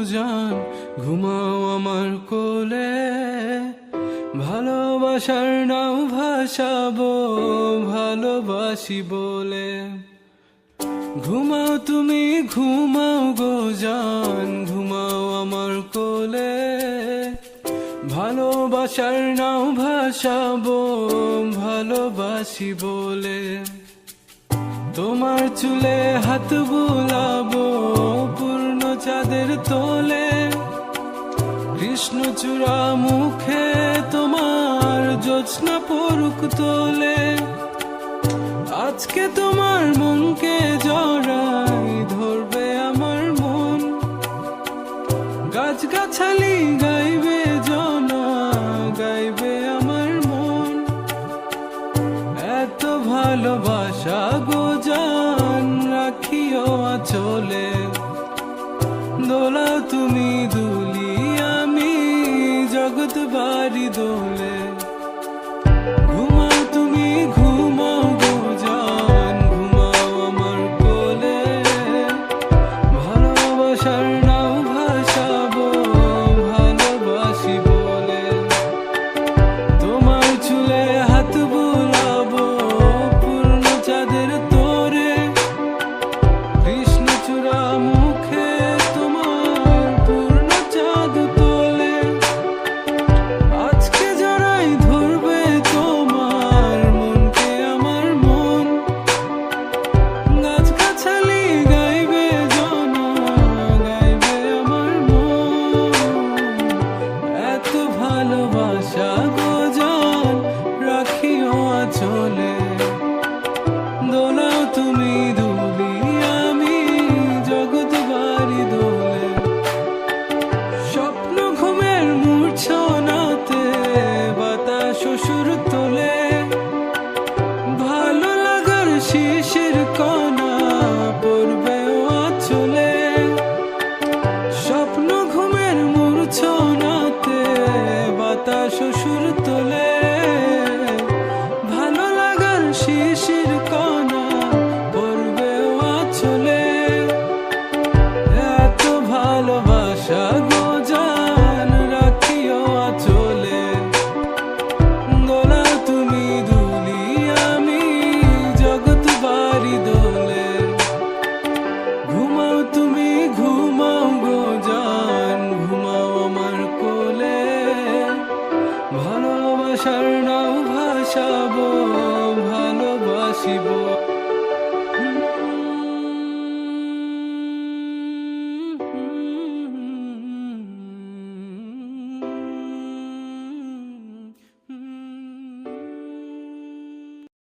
জান, ঘুমাও আমার কোলে। ভালোবাসার নাও ভাসাবো ভালোবাসি বলে। ঘুমাও তুমি ঘুমাও গো জান, ঘুমাও আমার কোলে। ভালোবাসার নাও ভাসাবো ভালোবাসি বলে। তোমার চুলে হাত বুলাবো পূর্ণ চাঁদের তোলে। কৃষ্ণচূড়া মুখে তোমার জ্যোৎস্না পড়ুক তোলে। আজকে তোমার মনকে জড়াই ধরবে আমার মন। গাছগাছালি গাইবে জনা, গাইবে আমার মন। এত ভালোবাসা গো জান, রাখিও আঁচলে। দোলাও তুমি দুলি, আমি জগৎ বাড়ি দোলে। ঘুমাও তুমি ঘুমাও গো জান, ঘুমাও আমার কোলে। ভালোবাসার নাও ভাসাবো ভালোবাসি বলে। তোমার চুলে হাত বুলাবো পূর্ণ চাঁদের তোরে। কৃষ্ণচূড়া মুখে তোমার পূর্ণ চাঁদ তোলে। আজকে জড়াই ধরবে তোমার মনকে আমার মন। গাছগাছালি গাইবে জনা, গাইবে আমার মন। এত ভালোবাসা গো জান, রাখিও আঁচলে। দোলাও তুমি দুলি, আমি জগৎ বাড়ি দোলে। স্বপ্ন ঘুমের মূর্ছনাতে বাতাস সুর তোলে। ভালো লাগার শিশির কণা পড়বে আঁচলে। স্বপ্ন ঘুমের মূর্ছনাতে বাতাস সুর তোলে। ভালো লাগার শিশির কণা পড়বে আঁচলে। এত ভালোবাসা গো জান, রাখিও আঁচলে। দোলাও তুমি দুলি, আমি জগৎ বাড়ি দোলে। ঘুমাও তুমি ঘুমাও গো জান, ঘুমাও আমার কোলে। ভালোবাসার নাও ভাসাবো ভালোবাসি বলে।